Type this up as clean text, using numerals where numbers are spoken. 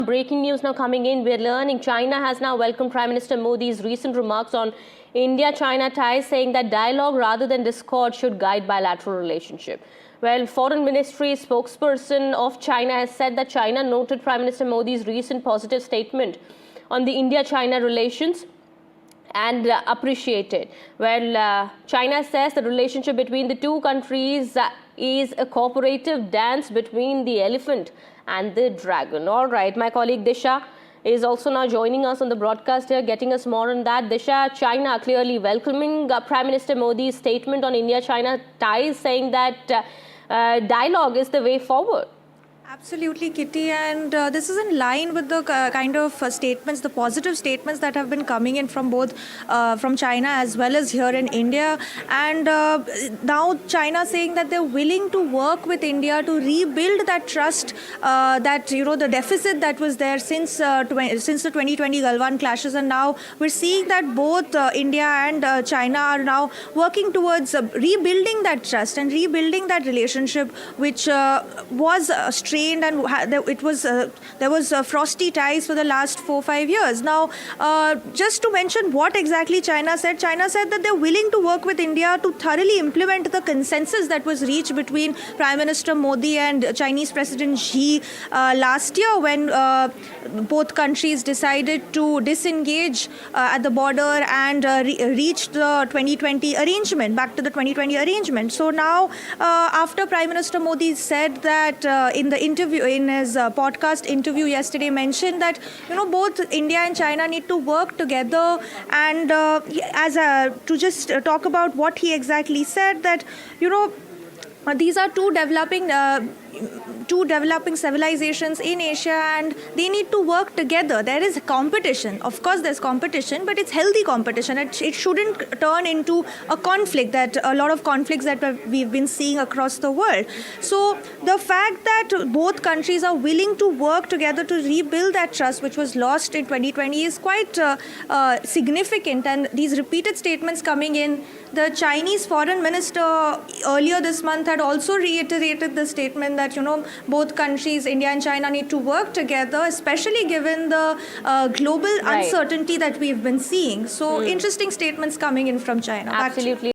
Breaking news now coming in. We're learning China has now welcomed Prime Minister Modi's recent remarks on India-China ties, saying that dialogue rather than discord should guide bilateral relationship. Well, Foreign Ministry spokesperson of China has said that China noted Prime Minister Modi's recent positive statement on the India-China relations and appreciated. Well, China says the relationship between the two countries is a cooperative dance between the elephant and the dragon. All right, my colleague Disha is also now joining us on the broadcast here, getting us more on that. Disha, China clearly welcoming Prime Minister Modi's statement on India-China ties, saying that dialogue is the way forward. Absolutely, Kitty, and this is in line with the kind of statements, the positive statements that have been coming in from both from China as well as here in India. And now China saying that they're willing to work with India to rebuild that trust, that the deficit that was there since the 2020 Galwan clashes, and now we're seeing that both India and China are now working towards rebuilding that trust and rebuilding that relationship, which was strained, and there was frosty ties for the last 4-5 years. Now, just to mention what exactly China said that they're willing to work with India to thoroughly implement the consensus that was reached between Prime Minister Modi and Chinese President Xi last year, when both countries decided to disengage at the border and reach the 2020 arrangement, back to the 2020 arrangement. So now, after Prime Minister Modi said that in his podcast interview yesterday, mentioned that both India and China need to work together, and to just talk about what he exactly said, that these are two developing civilizations in Asia, and they need to work together. There is competition. Of course, there's competition, but it's healthy competition. It shouldn't turn into a conflict, that a lot of conflicts that we've been seeing across the world. So the fact that both countries are willing to work together to rebuild that trust, which was lost in 2020, is quite significant. And these repeated statements coming in, the Chinese foreign minister earlier this month had also reiterated the statement that both countries, India and China, need to work together, especially given the global uncertainty that we've been seeing. So interesting statements coming in from China. Absolutely.